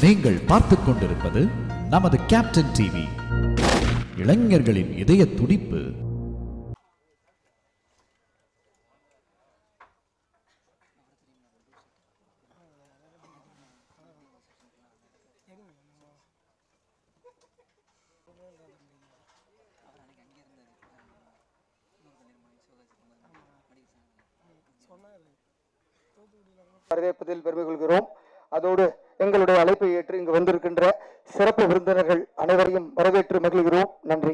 நீங்கள் பார்த்துக் கொண்டிருப்பது நமது கேப்டன் டிவி. இளைஞர்களின் இதய துடிப்பு. வரவேற்பதில் பெருமை கொள்கிறோம். அதோடு எங்களுடைய அழைப்பை ஏற்று இங்கு வந்திருக்கின்ற சிறப்பு விருந்தினர்கள் அனைவரையும் வரவேற்று மகிழ்கிறோம். நன்றி.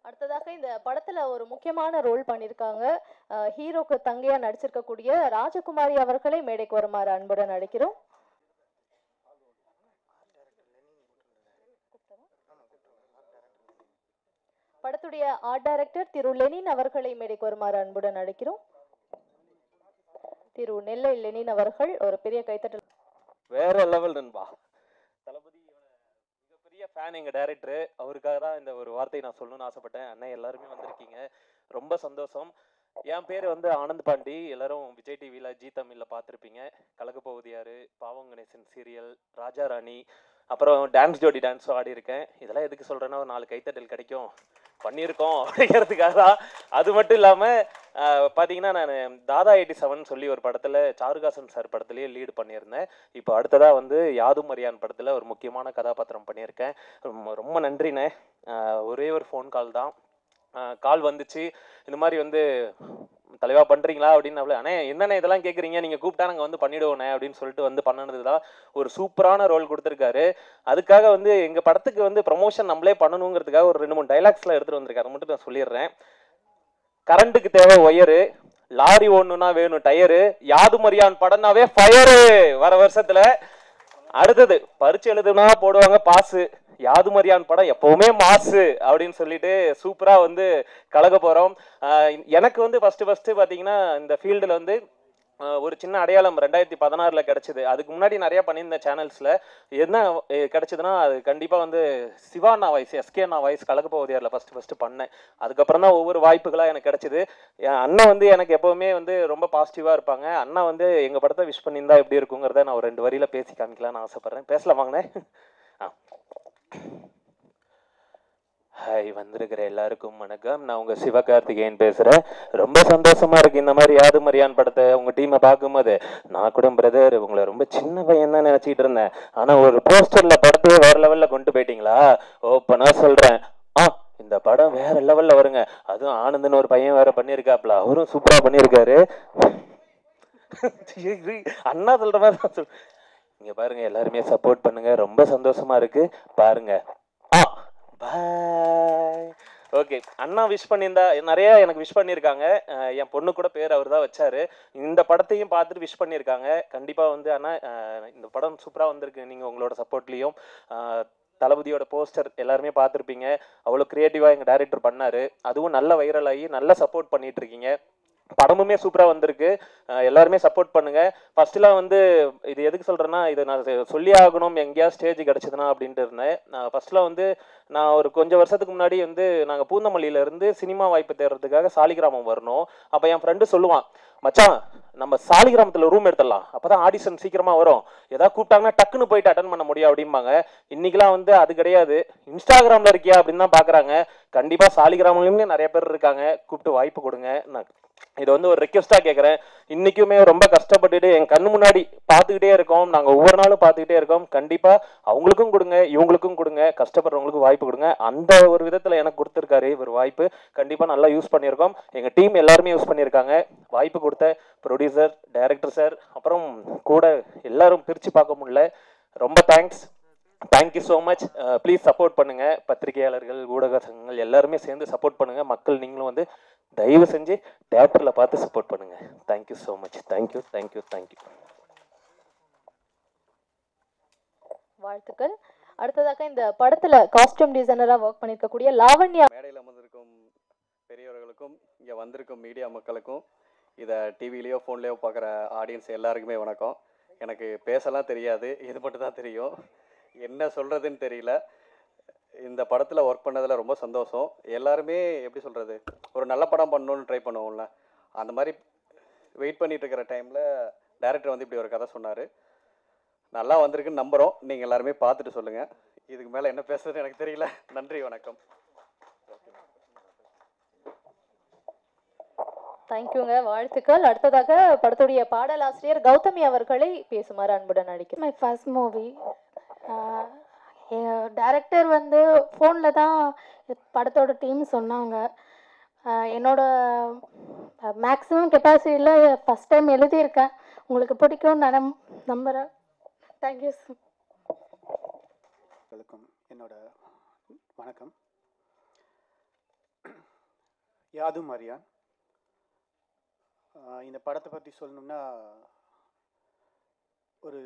அடுத்ததாக இந்த படத்துல ஒரு முக்கியமான ரோல் பண்ணியிருக்காங்க. ஹீரோக்கு தங்கையா நடிச்சிருக்கக்கூடிய ராஜகுமாரி அவர்களை மேடைக்கு வருமாறு அன்புடன் அழைக்கிறோம். படத்துடைய ஆர்ட் டைரக்டர் திரு லெனின் அவர்களை மேடைக்கு வருமாறு அன்புடன் அழைக்கிறோம். திரு நெல்லை லெனின் அவர்கள் ஒரு பெரிய கைத்தட்டல். வேற லெவல் நண்பா. தளபதியோட மிகப்பெரிய ஃபேன் எங்க டைரக்டர். அவருக்காக தான் இந்த ஒரு வார்த்தையை நான் சொல்லணும்னு ஆசைப்பட்டேன். அண்ணன் எல்லாருமே வந்திருக்கீங்க, ரொம்ப சந்தோஷம். என் பேர் ஆனந்த் பாண்டி. எல்லாரும் விஜய் டிவியில் ஜி தமிழில் பார்த்துருப்பீங்க. கலக்க போகுது யாரு, பாவம் கணேசன் சீரியல், ராஜா ராணி, அப்புறம் டான்ஸ் ஜோடி டான்ஸும் ஆடி இருக்கேன். இதெல்லாம் எதுக்கு சொல்கிறேன்னா, ஒரு 4 கைத்தட்டல் கிடைக்கும் பண்ணியிருக்கோம் அப்படிங்கிறதுக்காக தான். அது மட்டும் இல்லாமல் பார்த்தீங்கன்னா, நான் தாதா 87 சொல்லி ஒரு படத்தில் சாருகாசன் சார் படத்துலேயே லீடு பண்ணியிருந்தேன். இப்போ அடுத்ததாக யாதும் அறியான் படத்தில் ஒரு முக்கியமான கதாபாத்திரம் பண்ணியிருக்கேன். ரொம்ப நன்றிண்ணே. ஒரே ஒரு ஃபோன் கால் தான். கால் வந்துச்சு, இந்த மாதிரி தலைவா பண்ணுறீங்களா அப்படின்னு. அண்ணே என்னண்ணே இதெல்லாம் கேட்குறீங்க, நீங்கள் கூப்பிட்டா நாங்கள் பண்ணிவிடுவோண்ணே அப்படின்னு சொல்லிட்டு பண்ணினது தான். ஒரு சூப்பரான ரோல் கொடுத்துருக்காரு. அதுக்காக எங்கள் படத்துக்கு ப்ரமோஷன் நம்மளே பண்ணணுங்கிறதுக்காக ஒரு 2-3 டைலாக்ஸ்லாம் எடுத்துகிட்டு வந்திருக்காரு. அதை மட்டும் நான் சொல்லிடுறேன். கரண்ட்டுக்கு தேவை ஒயரு, லாரி ஒன்றுனா வேணும் டயரு, யாதும் அறியான் படம்னாவே ஃபயரு வர வருஷத்தில். அடுத்தது பரிச்சு எழுதுனா போடுவாங்க பாசு, யாதும் அறியான் படம் எப்பவுமே மாசு அப்படின்னு சொல்லிட்டு சூப்பரா கலக்க போறோம். எனக்கு ஃபர்ஸ்ட் பாத்தீங்கன்னா இந்த ஃபீல்டுல ஒரு சின்ன அடையாளம் 2016 கிடைச்சது. அதுக்கு முன்னாடி நிறைய பண்ணியிருந்த சேனல்ஸ்ல என்ன கிடைச்சதுன்னா, அது கண்டிப்பா சிவானா வாய்ஸ், எஸ்கேனா வாய்ஸ் கலக்க போவதியாரில் ஃபர்ஸ்ட் பண்ணேன். அதுக்கப்புறம் தான் ஒவ்வொரு வாய்ப்புகளா எனக்கு கிடைச்சது. என் அண்ணன் எனக்கு எப்பவுமே ரொம்ப பாசிட்டிவா இருப்பாங்க. அண்ணா எங்க படத்தை விஷ் பண்ணியிருந்தா எப்படி இருக்குங்கிறத நான் ஒரு 2 வரியில பேசி காமிக்கலாம்னு ஆசைப்படுறேன். பேசலாமாங்கண்ணே? ஹாய், வந்திருக்கிற எல்லாருக்கும் வணக்கம். நான் உங்க சிவகார்த்திகேயன் பேசுறேன். ரொம்ப சந்தோஷமா இருக்கு இந்த மாதிரி யாதும் அறியான் படத்தை உங்க டீமை பார்க்கும்போது. நான் கூட பிரதர் உங்களை ரொம்ப சின்ன பையன் தான் நினைச்சிட்டு இருந்தேன். ஆனா ஒரு போஸ்டர்ல படத்தையே வேற லெவல்ல கொண்டு போயிட்டீங்களா? ஓப்பனா சொல்றேன், இந்த படம் வேற லெவல்ல வருங்க. அதுவும் ஆனந்த்னு ஒரு பையன் வேற பண்ணியிருக்காப்ல, அவரும் சூப்பரா பண்ணியிருக்காரு. அண்ணா சொல்ற மாதிரி இங்க பாருங்க, எல்லாருமே சப்போர்ட் பண்ணுங்க. ரொம்ப சந்தோஷமா இருக்கு பாருங்க. பாய். ஓகே, அண்ணா விஷ் பண்ணியிருந்தா நிறைய எனக்கு விஷ் பண்ணியிருக்காங்க. என் பொண்ணு கூட பேர் அவர் தான் வச்சாரு. இந்த படத்தையும் பார்த்துட்டு விஷ் பண்ணியிருக்காங்க. கண்டிப்பாக அண்ணா இந்த படம் சூப்பராக வந்திருக்கு. நீங்கள் உங்களோட சப்போர்ட்லேயும் தளபதியோட போஸ்டர் எல்லாருமே பார்த்துருப்பீங்க. அவ்வளோ க்ரியேட்டிவாக எங்கள் டைரக்டர் பண்ணார். அதுவும் நல்ல வைரல் ஆகி நல்ல சப்போர்ட் பண்ணிட்டு இருக்கீங்க. படமுமே சூப்பராக வந்திருக்கு. எல்லாருமே சப்போர்ட் பண்ணுங்க. ஃபர்ஸ்ட்லாம் இது எதுக்கு சொல்கிறேன்னா, இதை நான் சொல்லி ஆகணும் எங்கேயாவது ஸ்டேஜ் கிடச்சிதுன்னா அப்படின்ட்டு இருந்தேன். ஃபர்ஸ்ட்லாம் நான் ஒரு கொஞ்சம் வருஷத்துக்கு முன்னாடி நாங்கள் பூந்தமல்லியிலேருந்து சினிமா வாய்ப்பு தேடுறதுக்காக சாலிகிராமம் வரணும். அப்போ என் ஃப்ரெண்டு சொல்லுவான், மச்சான் நம்ம சாலிகிராமத்தில் ரூம் எடுத்துடலாம், அப்போ தான் ஆடிஷன் சீக்கிரமாக வரும், ஏதாவது கூப்பிட்டாங்கன்னா டக்குன்னு போயிட்டு அட்டன் பண்ண முடியும் அப்படிம்பாங்க. இன்றைக்கெலாம் அது கிடையாது. இன்ஸ்டாகிராமில் இருக்கியா அப்படின்னு தான் பார்க்குறாங்க. கண்டிப்பாக சாலிகிராமத்துலேயுமே நிறைய பேர் இருக்காங்க, கூப்பிட்டு வாய்ப்பு கொடுங்க. நான் இதை ஒரு ரெக்வெஸ்ட்டாக கேட்குறேன். இன்றைக்குமே ரொம்ப கஷ்டப்பட்டுட்டு என் கண்ணு முன்னாடி பார்த்துக்கிட்டே இருக்கோம். நாங்கள் ஒவ்வொரு நாளும் பார்த்துக்கிட்டே இருக்கோம். கண்டிப்பாக அவங்களுக்கும் கொடுங்க, இவங்களுக்கும் கொடுங்க, கஷ்டப்படுறவங்களுக்கும் வாய்ப்பு கொடுங்க. அந்த ஒரு விதத்தில் எனக்கு கொடுத்துருக்காரு ஒரு வாய்ப்பு. கண்டிப்பாக நல்லா யூஸ் பண்ணியிருக்கோம். எங்கள் டீம் எல்லாருமே யூஸ் பண்ணியிருக்காங்க. வாய்ப்பு கொடுத்த ப்ரொடியூசர், டைரக்டர் சார், அப்புறம் கூட எல்லாரும் பிரித்து பார்க்க முடியல. ரொம்ப thanks. Thank you so much. Please support பண்ணுங்கள். பத்திரிகையாளர்கள், ஊடக சங்கங்கள் எல்லாருமே சேர்ந்து சப்போர்ட் பண்ணுங்கள். மக்கள் நீங்களும் தயவு செஞ்சு தியேட்டரில் பார்த்து சப்போர்ட் பண்ணுங்க. Thank you so much. Thank you thank you thank you. வாழ்த்துக்கள். அடுத்ததாக இந்த படத்துல காஸ்டியூம் டிசைனரா ஒர்க் பண்ணிருக்கக்கூடிய லாவண்யா. மேடையில் அமர்ந்திருக்கும் பெரியவர்களுக்கும் இங்கே வந்திருக்கும் மீடியா மக்களுக்கும் இதை டிவிலேயோ ஃபோன்லேயோ பார்க்குற ஆடியன்ஸ் எல்லாருக்குமே வணக்கம். எனக்கு பேசலாம் தெரியாது, இது மட்டும் தான் தெரியும். என்ன சொல்கிறதுன்னு தெரியல. இந்த படத்தில் ஒர்க் பண்ணதில் ரொம்ப சந்தோஷம். எல்லாருமே எப்படி சொல்கிறது, ஒரு நல்ல படம் பண்ணணுன்னு ட்ரை பண்ணுவோம்ல, அந்த மாதிரி வெயிட் பண்ணிகிட்டு இருக்கிற டைமில் டைரக்டர் வந்து இப்படி ஒரு கதை சொன்னார். நல்லா வந்திருக்குன்னு நம்புகிறோம். நீங்கள் எல்லாருமே பார்த்துட்டு சொல்லுங்கள். இதுக்கு மேலே என்ன பேசுறதுன்னு எனக்கு தெரியல. நன்றி, வணக்கம். தேங்க்யூங்க, வாழ்த்துக்கள். அடுத்ததாக படத்துடைய பாடலாசிரியர் கௌதமி அவர்களை பேசுமாறு அன்புடன் அழைக்கிறேன். My first movie. டைரக்டர் வந்து ஃபோனில் தான் படத்தோட டீம் சொன்னாங்க. என்னோட மேக்ஸிமம் கெப்பாசிட்டியில் ஃபஸ்ட் டைம் எழுதியிருக்கேன். உங்களுக்கு பிடிக்கும்னு நான் நம்புகிறேன். தேங்க்யூ. என்னோட வணக்கம். யாதும் அறியான். இந்த படத்தை பற்றி சொல்லணும்னா, ஒரு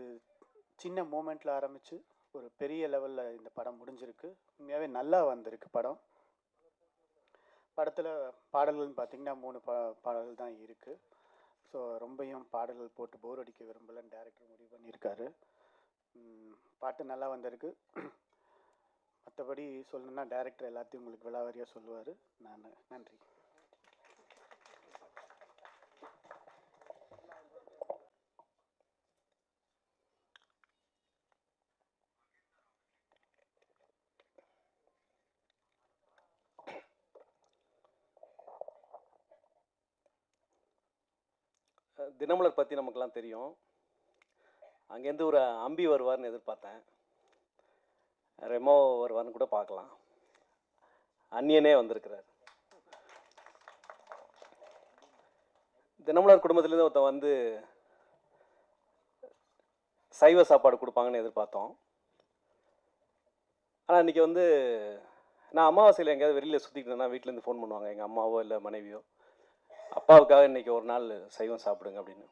சின்ன மூமெண்ட்டில் ஆரம்பித்து ஒரு பெரிய லெவலில் இந்த படம் முடிஞ்சிருக்கு. உண்மையாகவே நல்லா வந்திருக்கு படம். படத்தில் பாடல்கள்னு பார்த்திங்கன்னா 3 பாடல்கள் தான் இருக்குது. ஸோ ரொம்பையும் பாடல்கள் போட்டு போர் அடிக்க விரும்பலன்னு டைரக்டர் முடிவு பண்ணியிருக்காரு. பாட்டு நல்லா வந்திருக்கு. மற்றபடி சொல்லணுன்னா டைரக்டர் எல்லாத்தையும் உங்களுக்கு விலாவாரியாக சொல்லுவார். நன்றி. தினமலர் பற்றி நமக்கெல்லாம் தெரியும். அங்கேருந்து ஒரு அம்பி வருவார்னு எதிர்பார்த்தேன். ரெமோ வருவார்னு கூட பார்க்கலாம். அந்நியனே வந்திருக்கிறார். தினமலர் குடும்பத்திலேருந்து ஒருத்தன் வந்து சைவ சாப்பாடு கொடுப்பாங்கன்னு எதிர்பார்த்தோம். ஆனால் இன்றைக்கி வந்து நான் அமாவாசையில் எங்கேயாவது வெளியில் சுற்றிக்கிட்டேன்னா வீட்டிலேருந்து ஃபோன் பண்ணுவாங்க, எங்கள் அம்மாவோ இல்லை மனைவியோ, அப்பாவுக்காக இன்றைக்கி ஒரு நாள் சைவம் சாப்பிடுங்க அப்படின்னு.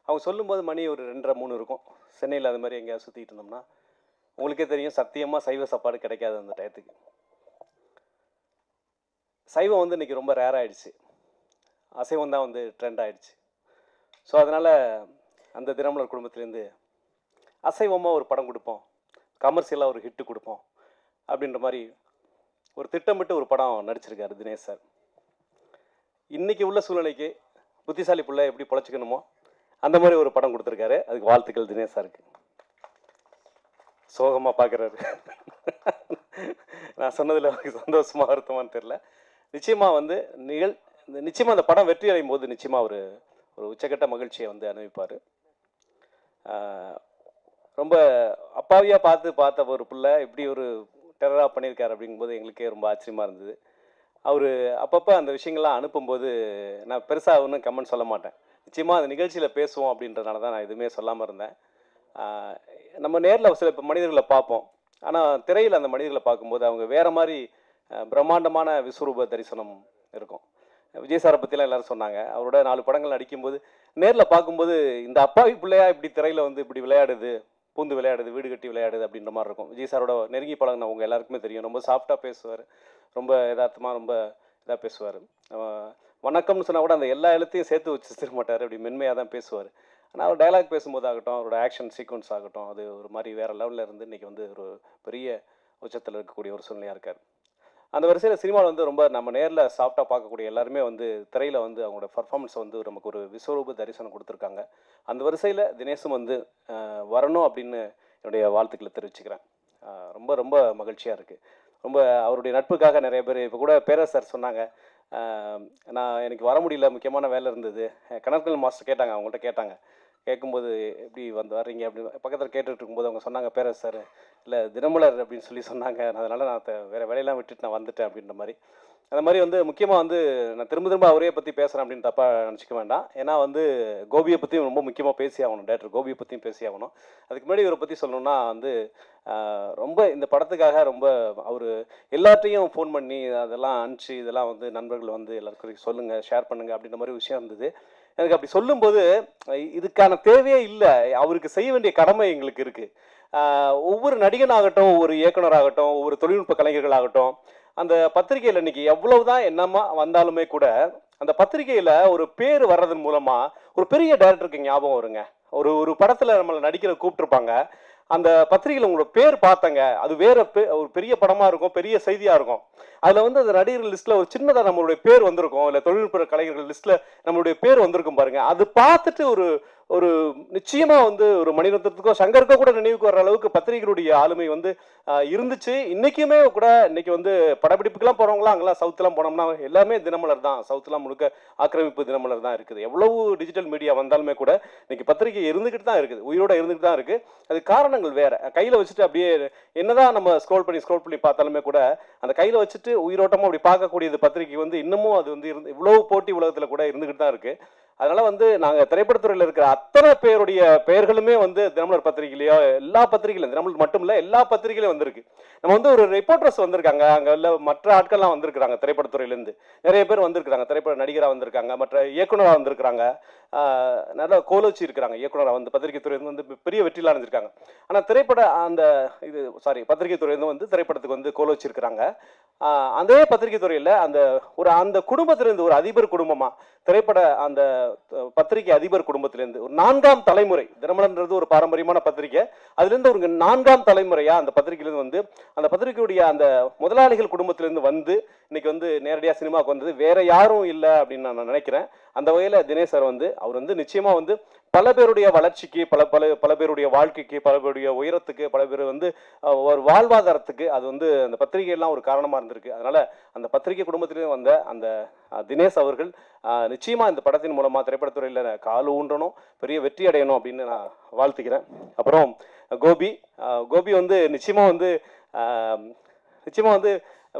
அவங்க சொல்லும்போது மணி ஒரு 2:30-3 இருக்கும். சென்னையில் அது மாதிரி எங்கேயாவது சுற்றிட்டு இருந்தோம்னா உங்களுக்கே தெரியும், சத்தியமாக சைவ சாப்பாடு கிடைக்காது அந்த டயத்துக்கு. சைவம் வந்து இன்றைக்கி ரொம்ப ரேர் ஆகிடுச்சு. அசைவம் தான் வந்து ட்ரெண்ட் ஆகிடுச்சு. ஸோ அதனால் அந்த தினமலர் குடும்பத்துலேருந்து அசைவமாக ஒரு படம் கொடுப்போம், கமர்ஷியலாக ஒரு ஹிட்டு கொடுப்போம் அப்படின்ற மாதிரி ஒரு திட்டமிட்டு ஒரு படம் நடிச்சிருக்காரு தினேஷ் சார். இன்றைக்கி உள்ள சூழ்நிலைக்கு புத்திசாலி பிள்ளை எப்படி பொழைச்சிக்கணுமோ அந்த மாதிரி ஒரு படம் கொடுத்துருக்காரு. அதுக்கு வாழ்த்துக்கள் தினேஷ் சாருக்கு. சோகமாக பார்க்குறாரு. நான் சொன்னதில் அவருக்கு சந்தோஷமாக வருத்தமானு தெரில. நிச்சயமாக வந்து நிச்சயமாக அந்த படம் வெற்றி அடையும் போது நிச்சயமாக ஒரு உச்சக்கட்ட மகிழ்ச்சியை வந்து அனுபவிப்பார். ரொம்ப அப்பாவியாக பார்த்த ஒரு பிள்ளை இப்படி ஒரு டெரராக பண்ணியிருக்காரு அப்படிங்கும்போது எங்களுக்கே ரொம்ப ஆச்சரியமாக இருந்தது. அவர் அப்பப்போ அந்த விஷயங்கள்லாம் அனுப்பும்போது நான் பெருசாக ஒன்றும் கமெண்ட் சொல்ல மாட்டேன். நிச்சயமாக அந்த நிகழ்ச்சியில் பேசுவோம் அப்படின்றதுனால தான் நான் எதுவுமே சொல்லாமல் இருந்தேன். நம்ம நேரில் சில மனிதர்களை பார்ப்போம், ஆனால் திரையில் அந்த மனிதர்களை பார்க்கும்போது அவங்க வேறு மாதிரி பிரம்மாண்டமான விஸ்வரூப தரிசனம் இருக்கும். விஜய் சாரை பற்றிலாம் எல்லோரும் சொன்னாங்க. அவரோட 4 படங்கள் நடிக்கும்போது நேரில் பார்க்கும்போது இந்த அப்பாவி பிள்ளையா இப்படி திரையில் வந்து இப்படி விளையாடுது, பூந்து விளையாடுது, வீடு கட்டி விளையாடுது அப்படின்ற மாதிரி இருக்கும். விஜய் சாரோட நெருங்கி பழகின அவங்க எல்லாருக்குமே தெரியும். ரொம்ப சாஃப்டாக பேசுவார், ரொம்ப யதார்த்தமாக ரொம்ப இதாக பேசுவார். வணக்கம்னு சொன்னால் கூட அந்த எல்லா எழுத்தையும் சேர்த்து வச்சு மாட்டார், அப்படி மென்மையாக தான் பேசுவார். ஆனால் அவர் டைலாக் பேசும்போது ஆகட்டும், அவரோட ஆக்ஷன் சீக்வன்ஸ் ஆகட்டும், அது ஒரு மாதிரி வேறு லெவலில் இருந்து இன்றைக்கி வந்து ஒரு பெரிய உச்சத்தில் இருக்கக்கூடிய ஒரு சூழ்நிலையாக இருக்கார். அந்த வரிசையில் சினிமாவில் வந்து ரொம்ப நம்ம நேரில் சாஃப்டாக பார்க்கக்கூடிய எல்லாருமே வந்து திரையில் வந்து அவங்களோட பர்ஃபார்மன்ஸை வந்து நமக்கு ஒரு விஸ்வரூப தரிசனம் கொடுத்துருக்காங்க. அந்த வரிசையில் தினேஷும் வந்து வரணும் அப்படின்னு என்னுடைய வாழ்த்துக்களை தெரிவிச்சுக்கிறேன். ரொம்ப ரொம்ப மகிழ்ச்சியாக இருக்குது. ரொம்ப அவருடைய நட்புக்காக நிறைய பேர் இப்போ கூட பேரரசர் சொன்னாங்க, நான் எனக்கு வர முடியல, முக்கியமான வேலை இருந்தது. கணக்கல் மாஸ்டர் கேட்டாங்க, அவங்கள்ட்ட கேட்டாங்க. கேட்கும்போது எப்படி வர்றீங்க அப்படின்னு பக்கத்தில் கேட்டுட்டு இருக்கும்போது அவங்க சொன்னாங்க, பேரரசர் இல்லை தினமலர் அப்படின்னு சொன்னாங்க, அதனால் நான் வேறு வேலையெல்லாம் விட்டுட்டு நான் வந்துட்டேன் அப்படின்ற மாதிரி. அந்த மாதிரி வந்து முக்கியமாக வந்து நான் திரும்ப அவரே பற்றி பேசுகிறேன் அப்படின்னு தப்பாக நினச்சிக்க வேண்டாம். ஏன்னா வந்து கோபியை பற்றியும் ரொம்ப முக்கியமாக பேசி ஆகணும், டேரக்டர் கோபியை பற்றியும் பேசி ஆகணும். அதுக்கு முன்னாடி இவரை பற்றி சொல்லணும்னா வந்து ரொம்ப இந்த படத்துக்காக ரொம்ப அவர் எல்லாத்தையும் ஃபோன் பண்ணி அதெல்லாம் அனுப்பிச்சு இதெல்லாம் வந்து நண்பர்கள் வந்து எல்லாருக்கும் சொல்லுங்கள், ஷேர் பண்ணுங்கள் அப்படின்ற மாதிரி விஷயம் இருந்தது. எனக்கு அப்படி சொல்லும்போது இதுக்கான தேவையே இல்லை, அவருக்கு செய்ய வேண்டிய கடமை எங்களுக்கு இருக்குது. ஒவ்வொரு நடிகனாகட்டும், ஒவ்வொரு இயக்குனராகட்டும், ஒவ்வொரு தொழில்நுட்ப கலைஞர்களாகட்டும், அந்த பத்திரிகையில் இன்னைக்கு எவ்வளவுதான் என்னமா வந்தாலுமே கூட அந்த பத்திரிகையில் ஒரு பேர் வர்றதன் மூலமாக ஒரு பெரிய டைரக்டருக்கு ஞாபகம் வருங்க. ஒரு படத்தில் நம்மளை நடிக்கிற கூப்பிட்டுருப்பாங்க, அந்த பத்திரிகையில் உங்களோட பேர் பார்த்தங்க, அது வேற ஒரு பெரிய படமாக இருக்கும், பெரிய செய்தியாக இருக்கும். அதில் வந்து அந்த நடிகர்கள் லிஸ்ட்டில் ஒரு சின்னதாக நம்மளுடைய பேர் வந்திருக்கும், இல்லை தொழில்நுட்ப கலைஞர்கள் லிஸ்ட்டில் நம்மளுடைய பேர் வந்திருக்கும் பாருங்க. அது பார்த்துட்டு ஒரு நிச்சயமா வந்து ஒரு மணிரத்னத்துக்கோ சங்கருக்கோ கூட நினைவுக்கு வர்ற அளவுக்கு பத்திரிகைகளுடைய ஆளுமை வந்து இருந்துச்சு. இன்னைக்குமே கூட இன்னைக்கு வந்து படப்பிடிப்புக்கெல்லாம் போறவங்களாம் அங்கெல்லாம் சவுத்லாம் போனோம்னா எல்லாமே தினமலர் தான், சவுத்லாம் முழுக்க ஆக்கிரமிப்பு தினமலர் தான் இருக்குது. எவ்வளவு டிஜிட்டல் மீடியா வந்தாலுமே கூட இன்னைக்கு பத்திரிகை இருந்துகிட்டு தான் இருக்குது, உயிரோட இருந்துகிட்டு தான் இருக்கு. அது காரணங்கள் வேற. கையில வச்சுட்டு அப்படியே என்னதான் நம்ம ஸ்க்ரோல் பண்ணி பார்த்தாலுமே கூட அந்த கையில வச்சுட்டு உயிரோட்டமா அப்படி பார்க்கக்கூடியது பத்திரிகை வந்து இன்னமும் அது வந்து இவ்வளவு போட்டி உலகத்துல கூட இருந்துகிட்டு தான் இருக்கு. அதனால வந்து நாங்க திரைப்படத்துறையில் இருக்கிற அத்தனை பேருடைய பெயர்களுமே வந்து தினமலர் பத்திரிகையிலயோ எல்லா பத்திரிகையிலும், தினமலர் மட்டும் இல்ல எல்லா பத்திரிகையிலும் வந்திருக்கு. நம்ம வந்து ஒரு ரிப்போர்ட்டர்ஸ் வந்திருக்காங்க, அங்க உள்ள மற்ற ஆட்கள்லாம் வந்திருக்காங்க, திரைப்படத்துறையிலேருந்து நிறைய பேர் வந்திருக்காங்க, திரைப்பட நடிகராக வந்திருக்காங்க, மற்ற இயக்குனராக வந்திருக்காங்க, நல்ல கோலோச்சி இருக்கிறாங்க இயக்குனராக வந்து பத்திரிகை துறையிலிருந்து வந்து பெரிய வெற்றியில் அடைஞ்சிருக்காங்க. ஆனால் திரைப்பட அந்த பத்திரிகை துறையிலிருந்து வந்து திரைப்படத்துக்கு வந்து கோலோச்சி இருக்கிறாங்க. அதே பத்திரிகை துறையில் அந்த குடும்பத்திலிருந்து ஒரு அதிபர் குடும்பமா திரைப்பட அந்த பத்திரிகை அதிபர் குடும்பத்திலேருந்து ஒரு 4ஆம் தலைமுறை, தினமலர்ன்றது ஒரு பாரம்பரியமான பத்திரிகை, அதுலேருந்து ஒரு 4ஆம் தலைமுறையா அந்த பத்திரிகையிலேருந்து வந்து அந்த பத்திரிகையுடைய அந்த முதலாளிகள் குடும்பத்திலேருந்து வந்து இன்னைக்கு வந்து நேரடியாக சினிமாவுக்கு வந்தது வேற யாரும் இல்லை அப்படின்னு நான் நினைக்கிறேன். அந்த வகையில் தினேஷ் சார் வந்து அவர் வந்து நிச்சயமா வந்து பல பேருடைய வளர்ச்சிக்கு, பல பேருடைய வாழ்க்கைக்கு, பல பேருடைய உயரத்துக்கு, பல பேர் வந்து ஒரு வாழ்வாதாரத்துக்கு அது வந்து அந்த பத்திரிகையெல்லாம் ஒரு காரணமாக இருந்திருக்கு. அதனால அந்த பத்திரிகை குடும்பத்திலே வந்த அந்த தினேஷ் அவர்கள் நிச்சயமா இந்த படத்தின் மூலமா திரைப்படத்துறையில் கால் ஊன்றணும், பெரிய வெற்றி அடையணும் அப்படின்னு நான் வாழ்த்துக்கிறேன். அப்புறம் கோபி வந்து நிச்சயமா வந்து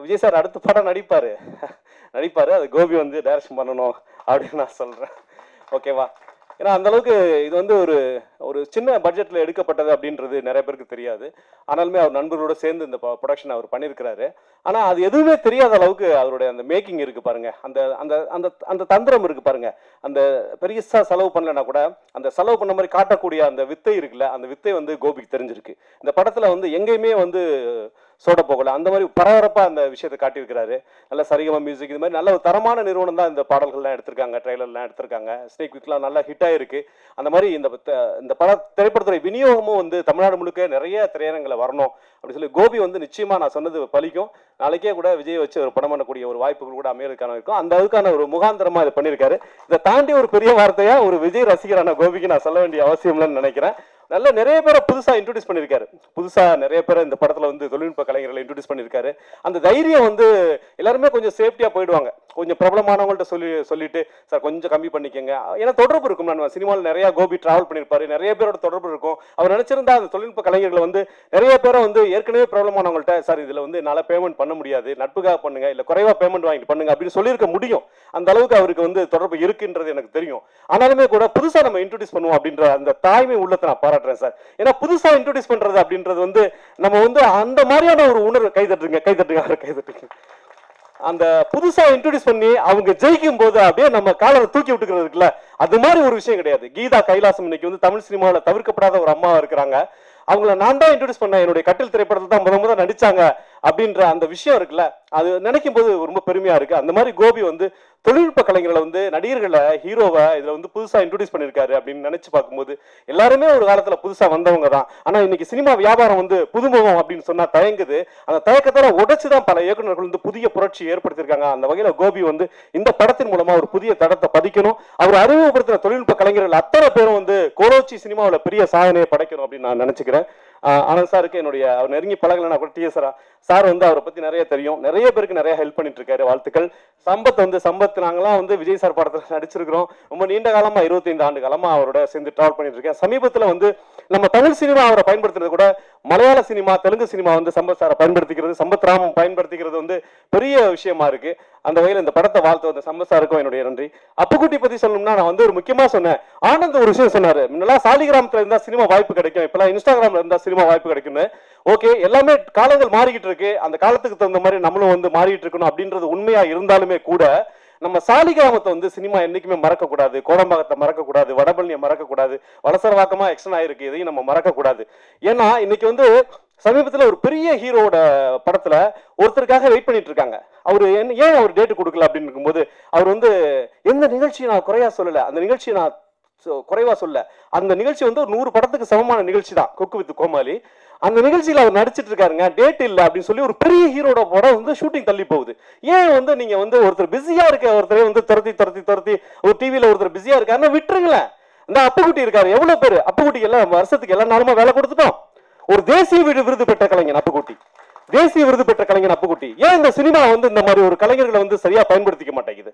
விஜய் சார் அடுத்த படம் நடிப்பாரு. அது கோபி வந்து டைரக்ஷன் பண்ணணும் அப்படின்னு நான் சொல்றேன். ஓகேவா? ஏன்னா அந்த அளவுக்கு இது வந்து ஒரு சின்ன பட்ஜெட்ல எடுக்கப்பட்டது அப்படின்றது நிறைய பேருக்கு தெரியாது. ஆனாலுமே அவர் நண்பர்களோட சேர்ந்து இந்த ப்ரொடக்ஷன் அவர் பண்ணியிருக்கிறாரு. ஆனா அது எதுவுமே தெரியாத அளவுக்கு அவருடைய அந்த மேக்கிங் இருக்கு பாருங்க, அந்த அந்த அந்த அந்த தந்திரம் இருக்கு பாருங்க. அந்த பெருசா செலவு பண்ணலன்னா கூட அந்த செலவு பண்ண மாதிரி காட்டக்கூடிய அந்த வித்தை இருக்குல்ல, அந்த வித்தை வந்து கோபிக்கு தெரிஞ்சிருக்கு. இந்த படத்துல வந்து எங்கேயுமே வந்து சோட போகல, அந்த மாதிரி பரபரப்பா அந்த விஷயத்தை காட்டியிருக்கிறாரு. நல்ல சரிகமா மியூசிக், இது மாதிரி நல்ல ஒரு தரமான நிறுவனம் தான் இந்த பாடல்கள்லாம் எடுத்திருக்காங்க, ட்ரெய்லர்லாம் எடுத்திருக்காங்க, ஸ்னேக் வித்லாம் நல்லா ஹிட் ஆயிருக்கு. அந்த மாதிரி இந்த திரைப்படத்துறை விநியோகமும் வந்து தமிழ்நாடு முழுக்க நிறைய திரையரங்களை வரணும் அப்படின்னு சொல்லி கோபி வந்து நிச்சயமா நான் சொன்னது பலிக்கும். நாளைக்கே கூட விஜய் வச்சு ஒரு படம் பண்ணக்கூடிய ஒரு வாய்ப்புகள் கூட அமெரிக்கான இருக்கும். அந்த அதுக்கான ஒரு முகாந்திரமா இதை பண்ணியிருக்காரு. இதை தாண்டி ஒரு பெரிய வார்த்தையா ஒரு விஜய் ரசிகரான கோபிக்கு நான் சொல்ல வேண்டிய அவசியம் இல்லைன்னு நினைக்கிறேன். நல்ல நிறைய பேரை புதுசா இன்ட்ரோடியூஸ் பண்ணியிருக்காரு. புதுசா நிறைய பேரை இந்த படத்துல வந்து தொழில்நுட்ப கலைஞர்களை இன்ட்ரோடியூஸ் பண்ணியிருக்காரு. அந்த தைரியம் வந்து எல்லாருமே கொஞ்சம் சேஃப்டியா போயிடுவாங்க. கொஞ்சம் பிரபலமானவங்கள்ட்ட சொல்லிட்டு சார் கொஞ்சம் கம்மி பண்ணிக்கங்க, ஏன்னா தொடர்பு இருக்கும். நான் சினிமாவில் நிறைய கோபி டிராவல் பண்ணியிருப்பாரு, நிறைய பேரோட தொடர்பு இருக்கும். அவர் நினைச்சிருந்தா அந்த தொழில்நுட்ப கலைஞர்களை வந்து நிறைய பேரை வந்து ஏற்கனவே பிரபலமானவங்கள்ட்ட சார் இதுல வந்து என்னால பேமெண்ட் பண்ண முடியாது, நட்புக்காக பண்ணுங்க, இல்ல குறைவா பேமெண்ட் வாங்கிட்டு பண்ணுங்க அப்படின்னு சொல்லியிருக்க முடியும். அந்த அளவுக்கு அவருக்கு வந்து தொடர்பு இருக்குன்றது எனக்கு தெரியும். ஆனாலுமே கூட புதுசா நம்ம இன்ட்ரோடியூஸ் பண்ணுவோம் அப்படின்ற அந்த தாய்மை உள்ளத்தை நான் பாராட்டுறேன் சார். ஏன்னா புதுசா இன்ட்ரோடியூஸ் பண்றது அப்படின்றது வந்து நம்ம வந்து அந்த மாதிரியான ஒரு உணர்வு. கைதட்டுங்க. அந்த புதுசா இன்ட்ரோடியூஸ் பண்ணி அவங்க ஜெயிக்கும் போது அப்படியே நம்ம காலரை தூக்கி விட்டுக்கிறது இருக்குல்ல, அது மாதிரி ஒரு விஷயம் கிடையாது. கீதா கைலாசம் இன்னைக்கு வந்து தமிழ் சினிமாவில் தவிர்க்கப்படாத ஒரு அம்மாவா இருக்கிறாங்க. அவங்கள நான் தான் இன்ட்ரோடியூஸ் பண்ணேன், என்னுடைய கட்டில் திரைப்படத்தில் தான் முதல் நடிச்சாங்க அப்படின்ற அந்த விஷயம் இருக்குல்ல, அது நினைக்கும் போது ரொம்ப பெருமையா இருக்கு. அந்த மாதிரி கோபி வந்து தொழில்நுட்ப கலைஞர்களை வந்து நடிகர்களை, ஹீரோவை இதுல வந்து புதுசா இன்ட்ரோடியூஸ் பண்ணியிருக்காரு அப்படின்னு நினைச்சு பார்க்கும்போது எல்லாருமே ஒரு காலத்துல புதுசா வந்தவங்க தான். ஆனா இன்னைக்கு சினிமா வியாபாரம் வந்து புதுமுகம் அப்படின்னு சொன்னா தயங்குது. அந்த தயக்கத்தால உடைச்சுதான் பல இயக்குநர்கள் வந்து புதிய புரட்சி ஏற்படுத்தியிருக்காங்க. அந்த வகையில கோபி வந்து இந்த படத்தின் மூலமா ஒரு புதிய தடத்தை பதிக்கணும். அவர் அறிமுகப்படுத்தின தொழில்நுட்ப கலைஞர்கள் அத்தனை பேரும் வந்து கோலோச்சி சினிமாவில் பெரிய சாதனையை படைக்கணும் அப்படின்னு நான் நினைச்சுக்கிறேன். ஆனந்த் சாருக்கு என்னுடைய அவர் நெருங்கி பழகலன்னா கூட டிஎஸ் சார் வந்து அவரை பத்தி நிறைய தெரியும், நிறைய பேருக்கு நிறைய ஹெல்ப் பண்ணிட்டு இருக்காரு. வாழ்த்துக்கள். சம்பத் நாங்களாம் வந்து விஜய் சார் படத்துல நடிச்சிருக்கிறோம். ரொம்ப நீண்ட காலமா 25 ஆண்டு காலமா அவரோட சேர்ந்து டிராவல் பண்ணிட்டு இருக்கேன். சமீபத்துல வந்து நம்ம தமிழ் சினிமா அவரை பயன்படுத்துறது கூட மலையாள சினிமா, தெலுங்கு சினிமா வந்து சம்பத் சாரை பயன்படுத்திக்கிறது, சம்பத் ராமன் பயன்படுத்திக்கிறது வந்து பெரிய விஷயமா இருக்கு. அந்த வகையில் இந்த படத்தை வாழ்த்து வந்த சம்பத் சாருக்கும் என்னுடைய நன்றி. அப்புக்குட்டி பத்தி சொல்லணும்னா நான் வந்து ஒரு முக்கியமா சொன்னேன். ஆனந்த் ஒரு விஷயம் சொன்னாரு, முன்னெல்லாம் சாலிகிராமத்துல இருந்தா சினிமா வாய்ப்பு கிடைக்கும், இப்பெல்லாம் இன்ஸ்டாகிராம்ல இருந்தா சினிமா வாய்ப்பு கிடைக்கும்னு. ஓகே, எல்லாமே காலங்கள் மாறிக்கிட்டு இருக்கு, அந்த காலத்துக்கு தகுந்த மாதிரி நம்மளும் வந்து மாறிட்டு இருக்கணும் அப்படின்றது உண்மையா இருந்தாலுமே கூட நம்ம சாலிகிராமத்தை வந்து சினிமா என்னைக்குமே மறக்க கூடாது. கோடம்பாக்கத்தை மறக்க கூடாது, வடபழனியை மறக்க கூடாது, வலசரவாக்கமா எக்ஸ்டன் ஆயிருக்கு, இதையும் நம்ம மறக்க கூடாது. ஏன்னா இன்னைக்கு வந்து சமீபத்தில் ஒரு பெரிய ஹீரோட படத்துல ஒருத்தருக்காக வெயிட் பண்ணிட்டு இருக்காங்க. அவரு ஏன் அவர் டேட்டு கொடுக்கல அப்படின்னு இருக்கும்போது அவர் வந்து எந்த நிகழ்ச்சியை நான் குறையா சொல்லல, அந்த நிகழ்ச்சியை நான் குறைவா சொல்ல, அந்த நிகழ்ச்சி வந்து ஒரு 100 படத்துக்கு சமமான நிகழ்ச்சி தான், குக்கு வித் கோமாளி. அந்த நிகழ்ச்சியில் அவர் நடிச்சிட்டு இருக்காருங்க, டேட் இல்லை அப்படின்னு சொல்லி ஒரு பெரிய ஹீரோட படம் வந்து ஷூட்டிங் தள்ளி போகுது. ஏன் வந்து நீங்க வந்து ஒருத்தர் பிஸியா இருக்க ஒருத்தரை வந்து துரத்தி ஒரு டிவியில ஒருத்தர் பிஸியா இருக்காருன்னா விட்டுருங்களேன். இந்த அப்புக்குட்டி இருக்காரு, எவ்வளவு பேர் அப்புக்குட்டிக்கு எல்லாம் வருஷத்துக்கு எல்லா நாளுமா வேலை கொடுத்துட்டோம். ஒரு தேசிய விருது பெற்ற கலைஞன் அப்புக்குட்டி, தேசிய விருது பெற்ற கலைஞன் அப்புக்குட்டி. ஏன் இந்த சினிமா வந்து இந்த மாதிரி ஒரு கலைஞர்களை வந்து சரியா பயன்படுத்திக்க மாட்டேங்குது?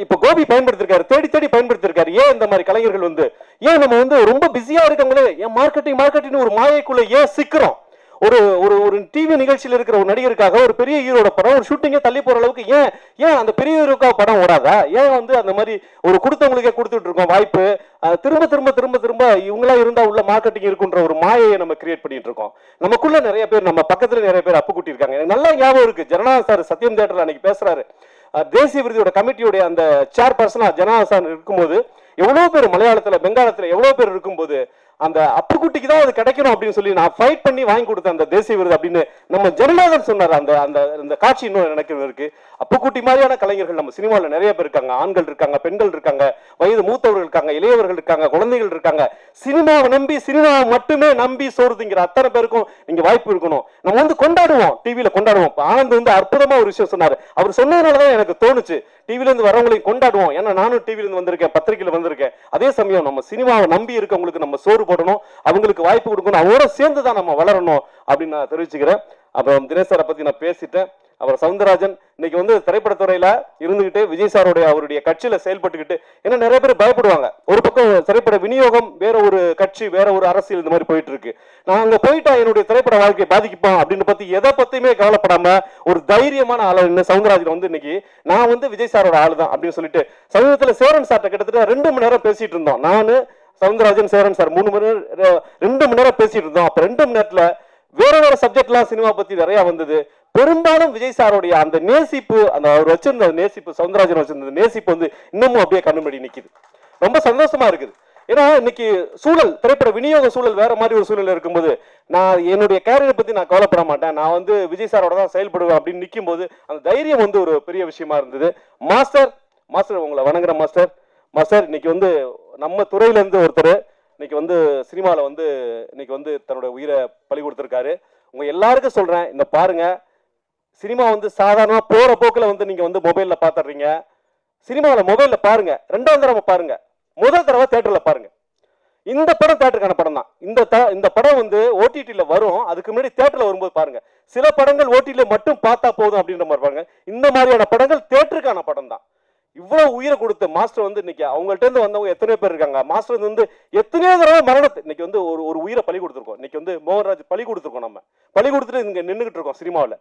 இப்ப கோபி பயன்படுத்திருக்காரு, தேடி தேடி பயன்படுத்திருக்காரு. ஏன் இந்த மாதிரி கலைஞர்கள் வந்து, ஏன் நம்ம வந்து ரொம்ப பிஸியா இருக்கவங்களே ஏன் மார்க்கெட்டிங் ஒரு மாயைக்குள்ள ஏன் சிக்கிறோம்? ஒரு ஒரு ஒரு டிவி நிகழ்ச்சியில் இருக்கிற ஒரு நடிகருக்காக ஒரு பெரிய ஹீரோட படம் ஒரு ஷூட்டிங்கே தள்ளி போற அளவுக்கு ஏன் அந்த பெரிய ஹீரோக்காக படம் ஓடாதா? ஏன் வந்து அந்த மாதிரி ஒரு கொடுத்தவங்களுக்கே கொடுத்துட்டு இருக்கோம் வாய்ப்பு? திரும்ப திரும்ப திரும்ப திரும்ப இவங்களா இருந்தா உள்ள மார்க்கெட்டிங் இருக்குன்ற ஒரு மாயையை நம்ம கிரியேட் பண்ணிட்டு இருக்கோம். நமக்குள்ள நிறைய பேர், நம்ம பக்கத்துல நிறைய பேர் அப்புக்குட்டி இருக்காங்க. எனக்கு நல்லா ஞாபகம் இருக்கு, ஜனநாயக சார் சத்தியம் தியேட்டர்ல அன்னைக்கு பேசுறாரு. தேசிய விருதோட கமிட்டியோட அந்த சேர்பர்சனா ஜனநாயக சார் இருக்கும்போது எவ்வளவு பேர் மலையாளத்துல பெங்காலத்துல எவ்வளவு பேர் இருக்கும்போது அந்த அப்புக்குட்டிக்கு தான் அது கிடைக்கணும் அப்படின்னு சொல்லி நான் ஃபைட் பண்ணி வாங்கி கொடுத்தேன் அந்த தேசிய விருது அப்படின்னு நம்ம ஜனநாதன் சொன்னார். அந்த அந்த அந்த காட்சி இன்னும் எனக்கு இருக்கு. அப்புக்குட்டி மாதிரியான கலைஞர்கள் நம்ம சினிமாவில் நிறைய பேர் இருக்காங்க. ஆண்கள் இருக்காங்க, பெண்கள் இருக்காங்க, வயது மூத்தவர்கள் இருக்காங்க, இளையவர்கள் இருக்காங்க, குழந்தைகள் இருக்காங்க. சினிமாவை நம்பி, சினிமாவை மட்டுமே நம்பி சோறுதிங்கிற அத்தனை பேருக்கும் நீங்க வாய்ப்பு இருக்கணும். நம்ம வந்து கொண்டாடுவோம், டிவியில கொண்டாடுவோம். ஆனந்த் வந்து அற்புதமா ஒரு விஷயம் சொன்னாரு. அவர் சொன்னதுனாலதான் எனக்கு தோணுச்சு டிவில இருந்து வரவங்களையும் கொண்டாடுவோம். ஏன்னா நானும் டிவில இருந்து வந்திருக்கேன், பத்திரிகையில வந்திருக்கேன். அதே சமயம் நம்ம சினிமாவை நம்பி இருக்கவங்களுக்கு நம்ம சோறு போடணும், அவங்களுக்கு வாய்ப்பு கொடுக்கணும், அவரோட சேர்ந்து தான் நம்ம வளரணும் அப்படின்னு நான் தெரிவிச்சுக்கிறேன். அப்புறம் தினேஷ் சாரை பத்தி நான் பேசிட்டேன். அப்புறம் சவுந்தரராஜன் இன்னைக்கு வந்து திரைப்படத்துறையில இருந்துகிட்டு விஜய் சாரோடைய அவருடைய கட்சியில செயல்பட்டுக்கிட்டு, ஏன்னா நிறைய பேர் பயப்படுவாங்க. ஒரு பக்கம் திரைப்பட விநியோகம் வேற ஒரு கட்சி, வேற ஒரு அரசியல் இந்த மாதிரி போயிட்டு இருக்கு. நான் அங்க போயிட்டா என்னுடைய திரைப்பட வாழ்க்கையை பாதிக்குப்போம் அப்படின்னு பத்தி எதை பத்தியுமே கவலைப்படாம ஒரு தைரியமான ஆளு சவுந்தரராஜன் வந்து இன்னைக்கு நான் வந்து விஜய் சாரோட ஆளு தான் அப்படின்னு சொல்லிட்டு சமீபத்தில் சேரன் சார்ட்ட கிட்டத்தட்ட 2 மணி நேரம் பேசிட்டு இருந்தோம். நானு சவுந்தரராஜன் சேரன் சார் 2 மணி நேரம் பேசிட்டு இருந்தோம். அப்ப 2 மணி நேரத்துல வேற சப்ஜெக்ட்லாம் சினிமா பத்தி நிறைய வந்தது. பெரும்பாலும் விஜய் சாரோடைய அந்த நேசிப்பு, அந்த அவர் வச்சிருந்த நேசிப்பு, சவுந்தரராஜன் வச்சிருந்த நேசிப்பு வந்து இன்னமும் அப்படியே கண்ணுமடி நிக்குது. ரொம்ப சந்தோஷமா இருக்குது. ஏன்னா இன்னைக்கு சூழல், திரைப்பட விநியோக சூழல் வேற மாதிரி ஒரு சூழல் இருக்கும்போது நான் என்னுடைய கேரியரை பத்தி நான் கவலைப்பட மாட்டேன், நான் வந்து விஜய் சாரோட தான் செயல்படுவேன் அப்படின்னு நிற்கும் போது அந்த தைரியம் வந்து ஒரு பெரிய விஷயமா இருந்தது. மாஸ்டர் உங்களை வணங்குற மாஸ்டர் இன்னைக்கு வந்து நம்ம துறையில இருந்து ஒருத்தர் இன்னைக்கு வந்து சினிமாவில் வந்து இன்னைக்கு வந்து தன்னோட உயிரை பலி கொடுத்துருக்காரு. உங்க எல்லாருக்கும் சொல்றேன், இந்த பாருங்க, சினிமா வந்து சாதாரணமா போற போக்கில் வந்து நீங்க வந்து மொபைல்ல பாத்துறீங்க. சினிமாவில் மொபைல்ல பாருங்க, 2ஆம் தடவை பாருங்க, முதல் தடவை தியேட்டர்ல பாருங்க. இந்த படம் தியேட்டருக்கான படம் தான். இந்த படம் வந்து ஓடிடியில வரும், அதுக்கு முன்னாடி தியேட்டர்ல வரும்போது பாருங்க. சில படங்கள் ஓடிடியில மட்டும் பார்த்தா போதும் அப்படின்ற மாதிரி பாருங்க. இந்த மாதிரியான படங்கள் தியேட்டருக்கான படம் தான். இவ்வளவு உயிரை கொடுத்த மாஸ்டர் வந்து இன்னைக்கு அவங்கள்ட்ட இருந்து வந்தவங்க எத்தனையோ பேர் இருக்காங்க. மாஸ்டர் வந்து எத்தனையோ தடவை மரணத்தை இன்னைக்கு வந்து ஒரு உயிரை பலி கொடுத்துருக்கோம். இன்னைக்கு வந்து மோகன்ராஜ் பலி கொடுத்துருக்கோம், நம்ம பலி கொடுத்துட்டு இங்க நின்றுகிட்டு இருக்கோம் சினிமாவில்.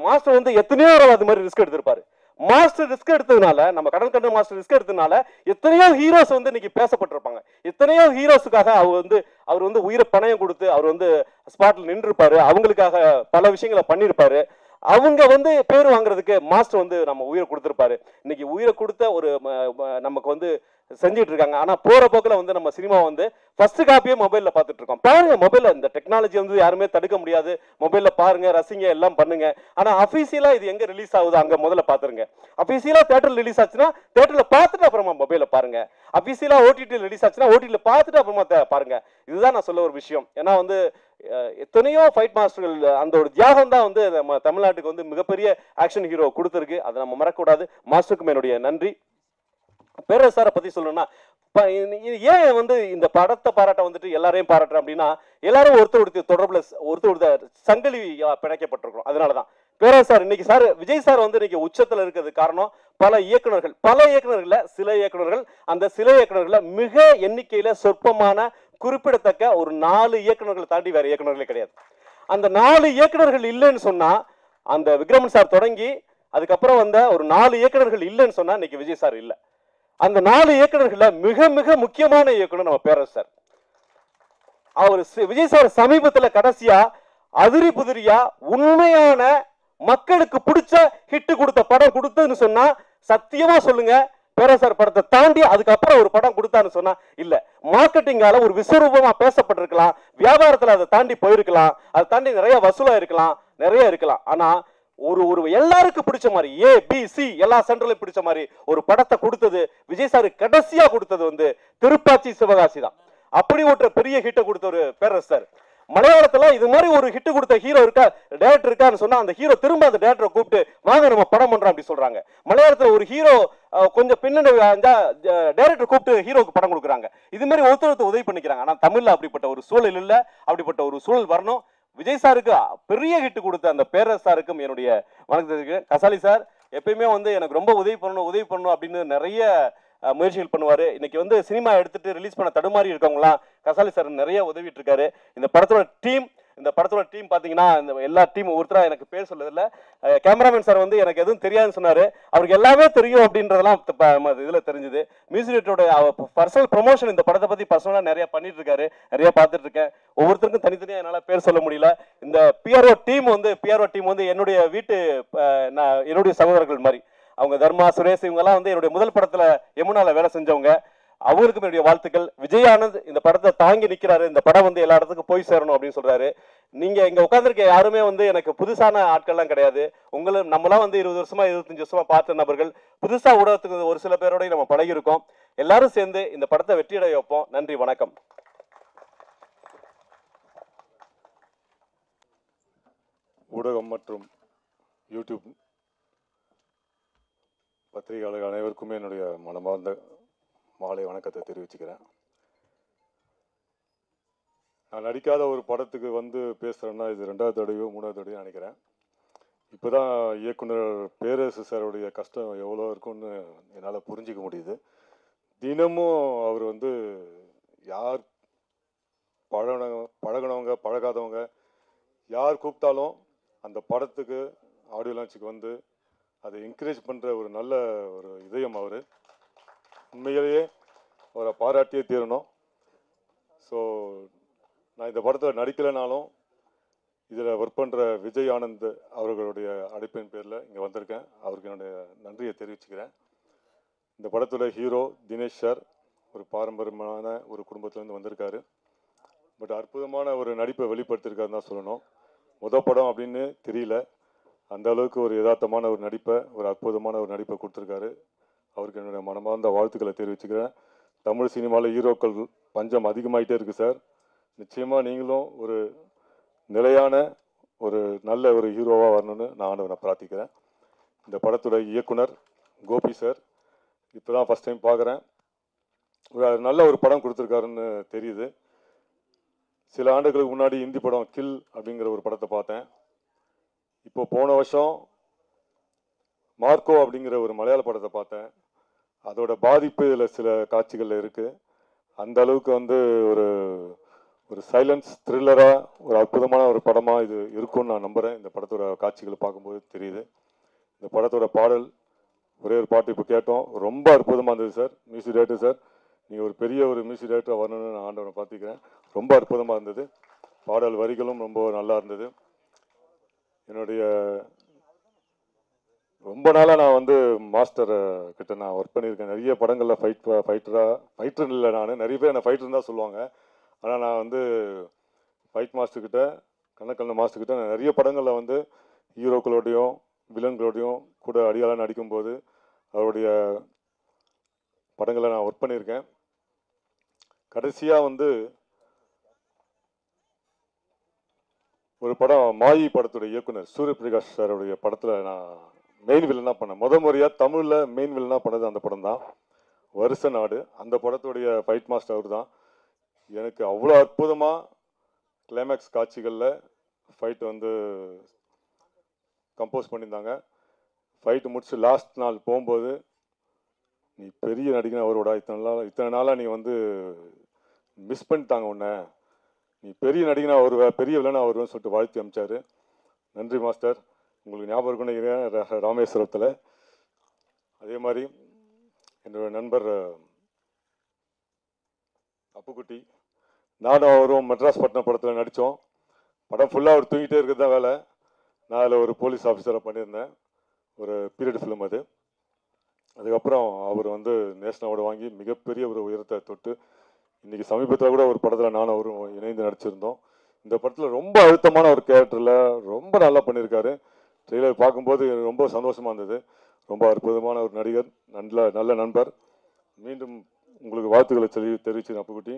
மாஸ்டர் வந்து எத்தனையோ தடவை அது மாதிரி ரிஸ்க் எடுத்திருப்பாரு. மாஸ்டர் ரிஸ்க் எடுத்ததுனால, நம்ம கடன் மாஸ்டர் ரிஸ்க் எடுத்ததுனால எத்தனையோ ஹீரோஸ் வந்து இன்னைக்கு பேசப்பட்டிருப்பாங்க. எத்தனையோ ஹீரோஸுக்காக அவர் வந்து உயிரை பணயம் கொடுத்து அவர் வந்து ஸ்பாட்ல நின்றுருப்பாரு. அவங்களுக்காக பல விஷயங்களை பண்ணியிருப்பாரு. அவங்க வந்து பேர் வாங்குறதுக்கு மாஸ்டர் வந்து நம்ம உயிரை கொடுத்துருப்பாரு. இன்னைக்கு உயிரை கொடுத்த ஒரு நமக்கு வந்து செஞ்சுட்டு இருக்காங்க. ஆனா போற போக்கில் வந்து நம்ம சினிமா வந்து ஃபர்ஸ்ட் காப்பியே மொபைல்ல பார்த்துட்டு இருக்கோம். பாருங்க, மொபைல்ல இந்த டெக்னாலஜி வந்து யாருமே தடுக்க முடியாது. மொபைல்ல பாருங்க, ரசிங்க, எல்லாம் பண்ணுங்க. ஆனா அபிஷியலா இது எங்க ரிலீஸ் ஆகுது அங்க முதல்ல பாத்துருங்க. அபிஷியலா தியேட்டர்ல ரிலீஸ் ஆச்சுன்னா தியேட்டர்ல பார்த்துட்டு அப்புறமா மொபைல்ல பாருங்க. அபிஷியலா ஓடிடி ரிலீஸ் ஆச்சுன்னா ஓடிடில பார்த்துட்டு அப்புறமா பாருங்க. இதுதான் நான் சொல்ல ஒரு விஷயம். ஏன்னா வந்து எத்தனையோ ஃபைட் மாஸ்டர்கள் அந்த ஒரு தியாகம் தான் வந்து நம்ம தமிழ்நாட்டுக்கு வந்து மிகப்பெரிய ஆக்ஷன் ஹீரோ கொடுத்துருக்கு. அதை நம்ம மறக்கக்கூடாது. மாஸ்டருக்கும் என்னுடைய நன்றி. பேரரசு சாரை பத்தி சொல்லணும்னா, ஏன் வந்து இந்த படத்தை பாராட்ட வந்துட்டு எல்லாரையும் பாராட்டுறேன் அப்படின்னா, எல்லாரும் ஒருத்தர் தொடர்புல ஒருத்தர் சங்கிலி பிணைக்கப்பட்டிருக்கிறோம். அதனாலதான் பேரரசு சார் இன்னைக்கு விஜய் சார் வந்து இன்னைக்கு உச்சத்துல இருக்கிறது காரணம் பல இயக்குநர்கள்ல சில இயக்குநர்கள், அந்த சில இயக்குநர்கள மிக எண்ணிக்கையில சொற்பமான குறிப்பிடத்தக்க ஒரு 4 இயக்குநர்களை தாண்டி வேற இயக்குநர்களே கிடையாது. அந்த 4 இயக்குநர்கள் இல்லைன்னு சொன்னா, அந்த விக்ரமன் சார் தொடங்கி அதுக்கப்புறம் வந்த ஒரு 4 இயக்குநர்கள் இல்லைன்னு சொன்னா இன்னைக்கு விஜய் சார் இல்லை. அந்த 4 இயக்குநர்கள மிக மிக முக்கியமான இயக்குனர் நம்ம பேரரசு சார். அவர் விஜய் சார் சமீபத்துல கடைசியா அதிரி புதிரியா உண்மையான மக்களுக்கு பிடிச்ச ஹிட் கொடுத்த படம் கொடுத்ததுன்னு சொன்னா சத்தியமா சொல்லுங்க, பேரரசர் படத்தை தாண்டி அதுக்கப்புறம் ஒரு படம் கொடுத்தான்னு சொன்னா இல்ல. மார்க்கெட்டிங்கால ஒரு விஸ்வரூபமா பேசப்பட்டிருக்கலாம், வியாபாரத்துல அதை தாண்டி போயிருக்கலாம், அதை தாண்டி நிறைய வசூலா இருக்கலாம், நிறைய இருக்கலாம். ஆனா ஒரு எல்லாருக்கும் பிடிச்ச மாதிரி ABC எல்லா சென்டர்லயும் பிடிச்ச மாதிரி ஒரு படத்தை கொடுத்தது விஜய் சார். கடைசியா கொடுத்தது வந்து திருப்பாச்சி சிவகாசி தான். அப்படி ஒரு பெரிய ஹிட்டை கொடுத்த ஒரு பேரரசு சார். மலையாளத்துல இது மாதிரி ஒரு ஹிட் கொடுத்த ஹீரோ இருக்கா, டேரக்டர் இருக்கான்னு சொன்னா அந்த ஹீரோ திரும்ப அந்த டேரக்டரை கூப்பிட்டு வாங்க நம்ம படம் பண்றோம் அப்படி சொல்றாங்க. மலையாளத்துல ஒரு ஹீரோ கொஞ்சம் பின்னணி டேரக்டர் கூப்பிட்டு ஹீரோக்கு படம் கொடுக்குறாங்க. இது மாதிரி ஒருத்தர் உதவி பண்ணிக்கிறாங்க. ஆனா தமிழ்ல அப்படிப்பட்ட ஒரு சூழல் இல்ல. அப்படிப்பட்ட ஒரு சூழல் வரணும். விஜய் சாருக்கு பெரிய ஹிட் கொடுத்த அந்த பேரரசு சாருக்கும் என்னுடைய வணக்கத்துக்கு. கசாலி சார் எப்பயுமே வந்து எனக்கு ரொம்ப உதவி பண்ணணும் அப்படின்னு நிறைய முயற்சிகள் பண்ணுவாரு. இன்னைக்கு வந்து சினிமா எடுத்துட்டு ரிலீஸ் பண்ண தடுமாறி இருக்கவங்களாம் கசாலி சார் நிறைய உதவிட்டு இருக்காரு. இந்த படத்தோட டீம் பாத்தீங்கன்னா இந்த எல்லா டீம் ஒருத்தரா எனக்கு பேர் சொல்லதில்ல. கேமராமேன் சார் வந்து எனக்கு எதுவும் தெரியாதுன்னு சொன்னாரு. அவருக்கு எல்லாமே தெரியும் அப்படின்றதெல்லாம் இதுல தெரிஞ்சுது. மியூசிக் டைரக்டரோட பர்சனல் ப்ரொமோஷன் இந்த படத்தை பத்தி பர்சனலா நிறைய பண்ணிட்டு இருக்காரு. நிறைய பார்த்துட்டு இருக்கேன். ஒவ்வொருத்தருக்கும் தனித்தனியா என்னால பேர் சொல்ல முடியல. இந்த பிஆர்ஓ டீம் வந்து என்னுடைய வீட்டு என்னுடைய சகோதரர்கள் மாதிரி. அவங்க தர்மா, சுரேஷ் இவங்கெல்லாம் வந்து என்னுடைய முதல் படத்துல யமுனால வேலை செஞ்சவங்க. அவங்களுக்கும் என்னுடைய வாழ்த்துக்கள். விஜய் ஆனந்த் இந்த படத்தை தாங்கி நிற்கிறாரு. இந்த படம் வந்து எல்லா இடத்துக்கும் போய் சேரணும் அப்படின்னு சொல்றாரு. நீங்க இங்க உட்காந்துருக்க யாருமே வந்து எனக்கு புதுசான ஆட்கள்லாம் கிடையாது. நம்மளாம் வந்து 20 வருஷமா 25 வருஷமா பார்த்த நபர்கள். புதுசா ஊடகத்துக்கு ஒரு சில பேரோட நம்ம பழகி இருக்கோம். எல்லாரும் சேர்ந்து இந்த படத்தை வெற்றியடைய வைப்போம். நன்றி, வணக்கம். ஊடகம் மற்றும் யூடியூப் பத்திரிகையாளர்கள் அனைவருக்குமே என்னுடைய மனமார்ந்த மாலை வணக்கத்தை தெரிவிச்சுக்கிறேன். நான் நடிக்காத ஒரு படத்துக்கு வந்து பேசுகிறேன்னா இது 2வது தடவையோ 3வது தடவையோ நினைக்கிறேன். இப்போ தான் இயக்குனர் பேரரசு சாருடைய கஷ்டம் எவ்வளோ இருக்குன்னு என்னால் புரிஞ்சிக்க முடியுது. தினமும் அவர் வந்து யார் பழகினவங்க பழகாதவங்க யார் கூப்பிட்டாலும் அந்த படத்துக்கு ஆடியோ லான்ச்சுக்கு வந்து அதை என்கரேஜ் பண்ணுற ஒரு நல்ல ஒரு இதயம் அவர். உண்மையிலேயே அவரை பாராட்டியே தீரணும். ஸோ நான் இந்த படத்தில் நடிக்கலைனாலும் இதில் ஒர்க் பண்ணுற விஜய் ஆனந்த் அவர்களுடைய அழைப்பின் பேரில் இங்கே வந்திருக்கேன். அவருக்கு என்னுடைய நன்றியை தெரிவிச்சுக்கிறேன். இந்த படத்தோட ஹீரோ தினேஷ் சார் ஒரு பாரம்பரியமான ஒரு குடும்பத்திலேருந்து வந்திருக்காரு. பட் அற்புதமான ஒரு நடிப்பை வெளிப்படுத்தியிருக்காருன்னு தான் சொல்லணும். படம் அப்படின்னு தெரியல, அந்த அளவுக்கு ஒரு யதார்த்தமான ஒரு நடிப்பை, ஒரு அற்புதமான ஒரு நடிப்பை கொடுத்துருக்காரு. அவருக்கு என்னுடைய மனமார்ந்த வாழ்த்துக்களை தெரிவிச்சுக்கிறேன். தமிழ் சினிமாவில் ஹீரோக்கள் பஞ்சம் அதிகமாகிட்டே இருக்குது சார். நிச்சயமாக நீங்களும் ஒரு நிலையான ஒரு நல்ல ஒரு ஹீரோவாக வரணும்னு நான் ஆண்டவனை பிரார்த்திக்கிறேன். இந்த படத்தோட இயக்குனர் கோபி சார் இப்போ தான் ஃபஸ்ட் டைம் பார்க்குறேன். ஒரு நல்ல ஒரு படம் கொடுத்துருக்காருன்னு தெரியுது. சில ஆண்டுகளுக்கு முன்னாடி ஹிந்தி படம் கில் அப்படிங்கிற ஒரு படத்தை பார்த்தேன். இப்போ போன வருஷம் மார்க்கோ அப்படிங்கிற ஒரு மலையாள படத்தை பார்த்தேன். அதோட பாதிப்பு இதில் சில காட்சிகளில் இருக்குது. அந்த அளவுக்கு வந்து ஒரு ஒரு சைலன்ஸ் த்ரில்லராக ஒரு அற்புதமான ஒரு படமாக இது இருக்கும்னு நான் நம்புகிறேன். இந்த படத்தோட காட்சிகளை பார்க்கும்போது தெரியுது. இந்த படத்தோட பாடல் ஒரே ஒரு பாட்டு இப்போ கேட்டோம், ரொம்ப அற்புதமாக இருந்தது சார். மியூசிக் டைரக்டர் சார், நீங்கள் ஒரு பெரிய ஒரு மியூசிக் டைரக்டராக வரணும்னு நான் ஆண்டவனை பார்த்துக்கிறேன். ரொம்ப அற்புதமாக இருந்தது. பாடல் வரிகளும் ரொம்ப நல்லா இருந்தது. என்னுடைய ரொம்ப நாளாக நான் வந்து மாஸ்டர் கிட்ட நான் ஒர்க் பண்ணியிருக்கேன். நிறைய படங்களில் ஃபைட்டர் இல்லை, நான் நிறைய பேர் என்னை ஃபைட்டர் தான் சொல்லுவாங்க. ஆனால் நான் வந்து ஃபைட் மாஸ்டர்கிட்ட கண்ணக்கண்ண மாஸ்டர்கிட்ட நான் நிறைய படங்களில் வந்து ஹீரோக்களோடையும் வில்லன்களோடையும் கூட அடியாளாக நடிக்கும்போது அவருடைய படங்களை நான் ஒர்க் பண்ணியிருக்கேன். கடைசியாக வந்து ஒரு படம் மாயி படத்துடைய இயக்குனர் சூரியபிரகாஷ் சாருடைய படத்தில் நான் மெயின் வில்லனாக பண்ணேன். முறையாக தமிழில் மெயின் வில்லனாக பண்ணது அந்த படம் தான், வருஷ நாடு. அந்த படத்துடைய ஃபைட் மாஸ்டர் அவர் தான். எனக்கு அவ்வளோ அற்புதமாக கிளைமேக்ஸ் காட்சிகளில் ஃபைட் வந்து கம்போஸ் பண்ணியிருந்தாங்க. ஃபைட்டு முடிச்சு லாஸ்ட் நாள் போகும்போது, நீ பெரிய நடிகன் அவரோட இத்தனை நாளாக நீ வந்து மிஸ் பண்ணிட்டாங்க உன்னை, நீ பெரிய நடிகனா வருவ, பெரிய வில்லனா வருவேன்னு சொல்லிட்டு வாழ்த்து அமிச்சார். நன்றி மாஸ்டர். உங்களுக்கு ஞாபகம் இருக்குன்னு நினைக்கிறேன் ராமேஸ்வரத்தில். அதே மாதிரி என்னோட நண்பர் அப்புக்குட்டி, நானும் அவரும் மெட்ராஸ் பட்டினம் படத்தில் நடித்தோம். படம் ஃபுல்லாக அவர் தூங்கிட்டே இருக்கிறது தான் வேலை. நான் அதில் ஒரு போலீஸ் ஆஃபீஸராக பண்ணியிருந்தேன். ஒரு பீரியட் ஃபிலிம் அது. அதுக்கப்புறம் அவர் வந்து நேஷனல் அவார்டு வாங்கி மிகப்பெரிய ஒரு உயரத்தை தொட்டு இன்றைக்கி சமீபத்தில் கூட ஒரு படத்தில் நானும் அவரும் இணைந்து நடிச்சிருந்தோம். இந்த படத்தில் ரொம்ப அழுத்தமான ஒரு கேரக்டரில் ரொம்ப நல்லா பண்ணியிருக்காரு. ட்ரெய்லர் பார்க்கும்போது ரொம்ப சந்தோஷமாக இருந்தது. ரொம்ப அற்புதமான ஒரு நடிகர், நல்ல நண்பர். மீண்டும் உங்களுக்கு வாழ்த்துக்களை தெரிவிச்சு அப்புக்குட்டி.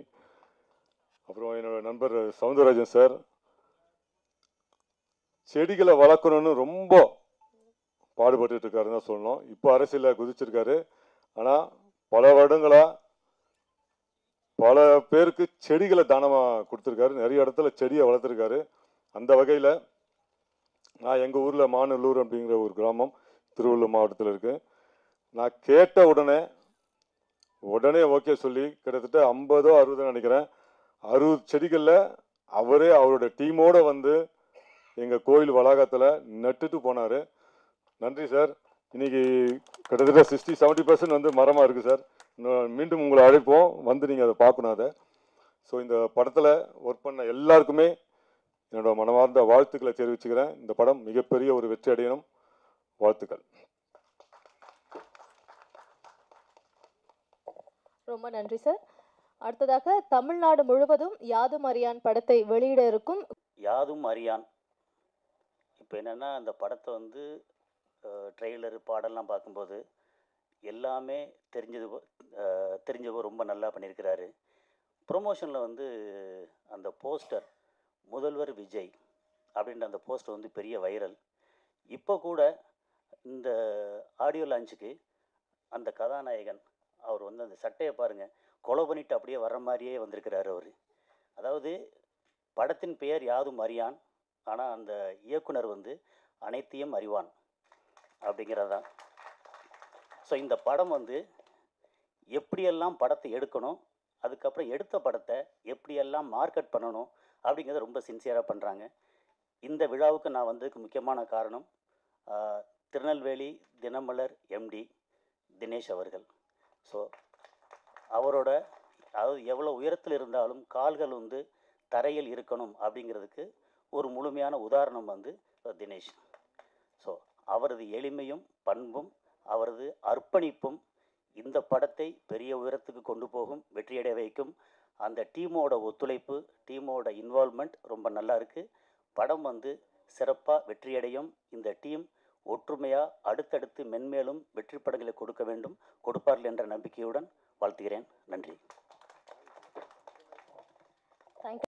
அப்புறம் என்னோட நண்பர் சவுந்தரராஜன் சார், செடிகளை வளர்க்கணும்னு ரொம்ப பாடுபட்டு இருக்காருன்னு தான் சொல்லணும். இப்போ அரசியலில் குதிச்சிருக்காரு. ஆனால் பல வருடங்களாக பல பேருக்கு செடிகளை தானமாக கொடுத்துருக்காரு. நிறைய இடத்துல செடியை வளர்த்துருக்காரு. அந்த வகையில் நான் எங்கள் ஊரில் மாநல்லூர் அப்படிங்கிற ஒரு கிராமம் திருவள்ளூர் மாவட்டத்தில் இருக்குது. நான் கேட்ட உடனே ஓகே சொல்லி கிட்டத்தட்ட 50 60 நினைக்கிறேன், 60 செடிகளில் அவரே அவரோட டீமோடு வந்து எங்கள் கோயில் வளாகத்தில் நட்டுட்டு போனார். நன்றி சார். இன்னைக்கு கிட்டத்தட்ட 60-70% வந்து மரமாக இருக்குது சார். மீண்டும் உங்களை அழைப்போம், வந்து நீங்கள் அதை பார்க்கணும் அதை. ஸோ இந்த படத்தில் ஒர்க் பண்ண எல்லாருக்குமே என்னோட மனமார்ந்த வாழ்த்துக்களை தெரிவிச்சுக்கிறேன். இந்த படம் மிகப்பெரிய ஒரு வெற்றி அடையணும். வாழ்த்துக்கள். ரொம்ப நன்றி சார். அடுத்ததாக தமிழ்நாடு முழுவதும் யாதும் அறியான் படத்தை வெளியிட இருக்கும். யாதும் அறியான் இப்போ என்னென்னா, அந்த படத்தை வந்து ட்ரெய்லரு பாடலாம் பார்க்கும்போது எல்லாமே தெரிஞ்சவர் ரொம்ப நல்லா பண்ணியிருக்கிறாரு. ப்ரொமோஷனில் வந்து அந்த போஸ்டர் முதல்வர் விஜய் அப்படின்ற அந்த போஸ்டர் வந்து பெரிய வைரல். இப்போ கூட இந்த ஆடியோ லான்ச்சுக்கு அந்த கதாநாயகன் அவர் வந்து அந்த சட்டையை பாருங்கள், கொலை பண்ணிட்டு அப்படியே வர்ற மாதிரியே வந்திருக்கிறாரு அவர். அதாவது படத்தின் பெயர் யாதும் அறியான், ஆனால் அந்த இயக்குனர் வந்து அனைத்தையும் அறிவான் அப்படிங்கிறதான். ஸோ இந்த படம் வந்து எப்படியெல்லாம் படத்தை எடுக்கணும், அதுக்கப்புறம் எடுத்த படத்தை எப்படியெல்லாம் மார்க்கெட் பண்ணணும் அப்படிங்கிறத ரொம்ப சின்சியராக பண்ணுறாங்க. இந்த விழாவுக்கு நான் வந்ததுக்கு முக்கியமான காரணம் திருநெல்வேலி தினமலர் எம்டி தினேஷ் அவர்கள். ஸோ அவரோட அதாவது எவ்வளோ உயரத்தில் இருந்தாலும் கால்கள் வந்து தரையில் இருக்கணும் அப்படிங்கிறதுக்கு ஒரு முழுமையான உதாரணம் வந்து தினேஷ். ஸோ அவரது எளிமையும் பண்பும் அவரது அர்ப்பணிப்பும் இந்த படத்தை பெரிய உயரத்துக்கு கொண்டு போகும், வெற்றியடைய வைக்கும். அந்த டீமோட ஒத்துழைப்பு, டீமோட இன்வால்மெண்ட் ரொம்ப நல்லா இருக்குது. படம் வந்து சிறப்பாக வெற்றியடையும். இந்த டீம் ஒற்றுமையாக அடுத்தடுத்து மென்மேலும் வெற்றி படங்களை கொடுக்க வேண்டும், கொடுப்பார்கள் என்ற நம்பிக்கையுடன் வாழ்த்துகிறேன். நன்றி.